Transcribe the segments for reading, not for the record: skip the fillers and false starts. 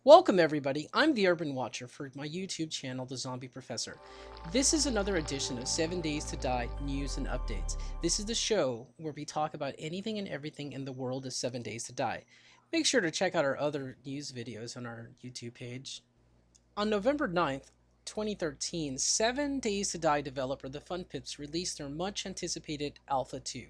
Welcome everybody, I'm the Urban Watcher for my YouTube channel, The Zombie Professor. This is another edition of 7 Days to Die news and updates. This is the show where we talk about anything and everything in the world of 7 Days to Die. Make sure to check out our other news videos on our YouTube page. On November 9th, 2013, 7 Days to Die developer the Fun Pimps released their much anticipated Alpha 2.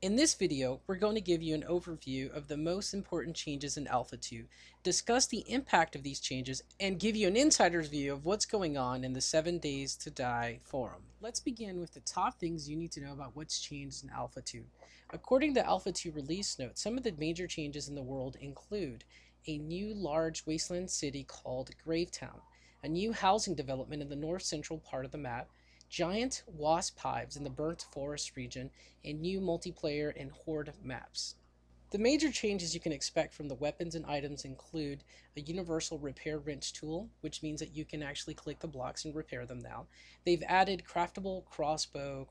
In this video, we're going to give you an overview of the most important changes in Alpha 2, discuss the impact of these changes, and give you an insider's view of what's going on in the 7 Days to Die forum. Let's begin with the top things you need to know about what's changed in Alpha 2. According to Alpha 2 release notes, some of the major changes in the world include a new large wasteland city called Gravetown, a new housing development in the north central part of the map, giant wasp hives in the burnt forest region, and new multiplayer and horde maps. The major changes you can expect from the weapons and items include a universal repair wrench tool, which means that you can actually click the blocks and repair them now. They've added craftable crossbow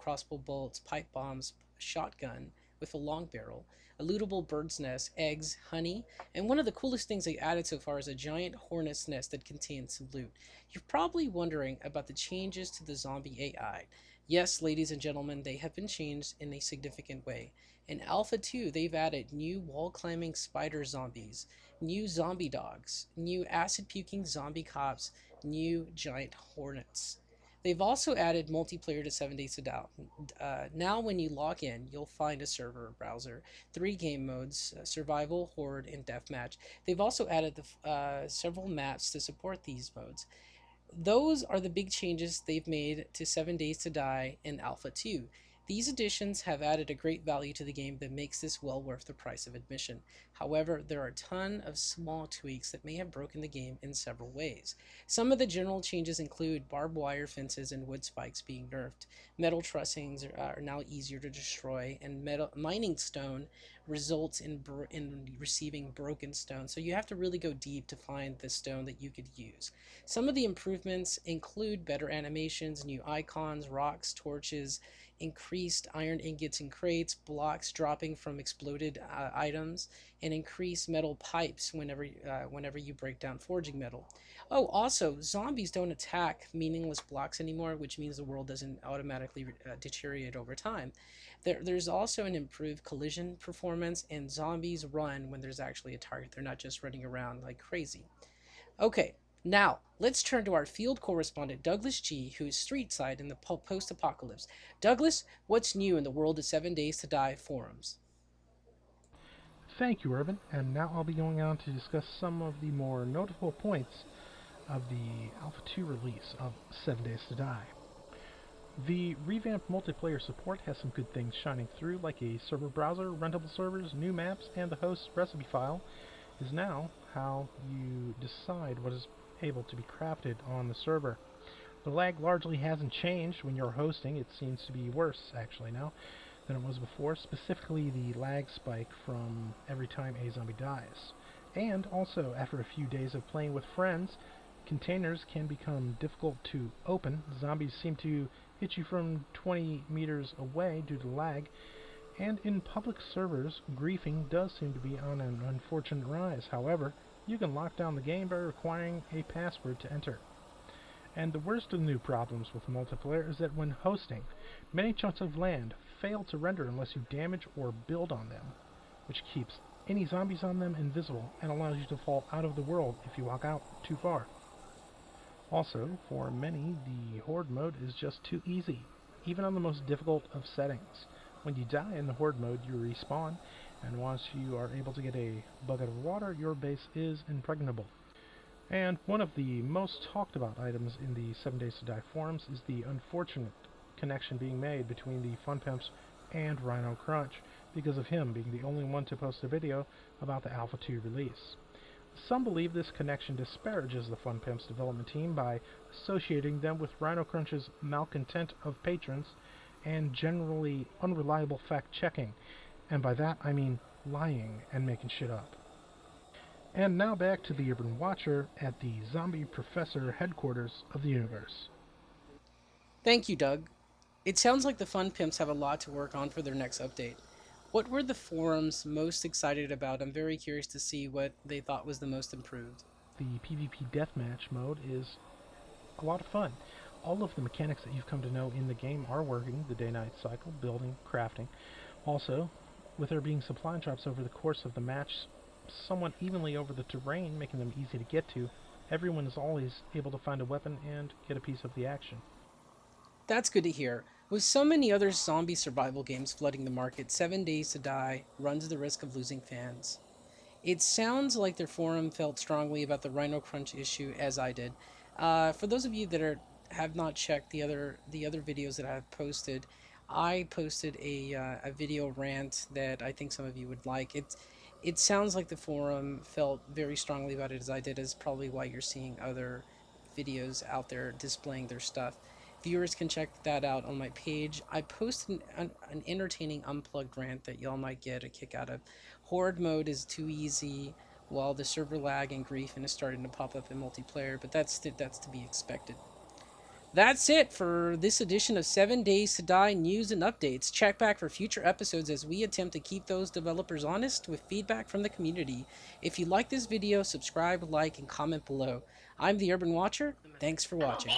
bolts, pipe bombs, shotgun with a long barrel, a lootable bird's nest, eggs, honey, and one of the coolest things they added so far is a giant hornet's nest that contains some loot. You're probably wondering about the changes to the zombie AI. Yes, ladies and gentlemen, they have been changed in a significant way. In Alpha 2, they've added new wall-climbing spider zombies, new zombie dogs, new acid-puking zombie cops, new giant hornets. They've also added multiplayer to 7 Days to Die. Now when you log in, you'll find a server browser, 3 game modes, survival, horde, and deathmatch. They've also added several maps to support these modes. Those are the big changes they've made to 7 Days to Die in Alpha 2. These additions have added a great value to the game that makes this well worth the price of admission. However, there are a ton of small tweaks that may have broken the game in several ways. Some of the general changes include barbed wire fences and wood spikes being nerfed, metal trussings are now easier to destroy, and mining stone results in receiving broken stone, so you have to really go deep to find the stone that you could use. Some of the improvements include better animations, new icons, rocks, torches, increased iron ingots and crates, blocks dropping from exploded items, and increased metal pipes whenever you break down forging metal. Oh, also, zombies don't attack meaningless blocks anymore, which means the world doesn't automatically deteriorate over time. There's also an improved collision performance, and zombies run when there's actually a target. They're not just running around like crazy. Okay, now let's turn to our field correspondent Douglas G, who's street-side in the post-apocalypse. Douglas, what's new in the world of 7 Days to Die forums? Thank you, Urban, and now I'll be going on to discuss some of the more notable points of the Alpha 2 release of 7 Days to Die. The revamped multiplayer support has some good things shining through, like a server browser, rentable servers, new maps, and the host's recipe file is now how you decide what is able to be crafted on the server. The lag largely hasn't changed when you're hosting. It seems to be worse, actually, now than it was before, specifically the lag spike from every time a zombie dies. And also, after a few days of playing with friends, containers can become difficult to open. Zombies seem to hit you from 20 meters away due to lag, and in public servers, griefing does seem to be on an unfortunate rise. However, you can lock down the game by requiring a password to enter. And the worst of the new problems with multiplayer is that when hosting, many chunks of land fail to render unless you damage or build on them, which keeps any zombies on them invisible and allows you to fall out of the world if you walk out too far. Also, for many, the horde mode is just too easy, even on the most difficult of settings. When you die in the horde mode, you respawn, and once you are able to get a bucket of water, your base is impregnable. And one of the most talked about items in the 7 Days to Die forums is the unfortunate connection being made between the Fun Pimps and Rhino Crunch, because of him being the only one to post a video about the Alpha 2 release. Some believe this connection disparages the Fun Pimps development team by associating them with Rhino Crunch's malcontent of patrons and generally unreliable fact-checking, and by that I mean lying and making shit up. And now back to the Urban Watcher at the Zombie Professor headquarters of the universe. Thank you, Doug. It sounds like the Fun Pimps have a lot to work on for their next update. What were the forums most excited about? I'm very curious to see what they thought was the most improved. the PvP deathmatch mode is a lot of fun. All of the mechanics that you've come to know in the game are working, the day-night cycle, building, crafting. Also, with there being supply drops over the course of the match somewhat evenly over the terrain, making them easy to get to, everyone is always able to find a weapon and get a piece of the action. That's good to hear. With so many other zombie survival games flooding the market, 7 Days to Die runs the risk of losing fans. It sounds like their forum felt strongly about the Rhino Crunch issue, as I did. For those of you that have not checked the other videos that I've posted, I posted a video rant that I think some of you would like. It sounds like the forum felt very strongly about it as I did, as probably why you're seeing other videos out there displaying their stuff. Viewers can check that out on my page. I posted an entertaining unplugged rant that y'all might get a kick out of. Horde mode is too easy, while the server lag and griefing is starting to pop up in multiplayer, but that's to be expected. That's it for this edition of 7 Days to Die news and updates. Check back for future episodes as we attempt to keep those developers honest with feedback from the community. If you like this video, subscribe, like, and comment below. I'm the Urban Watcher. Thanks for watching.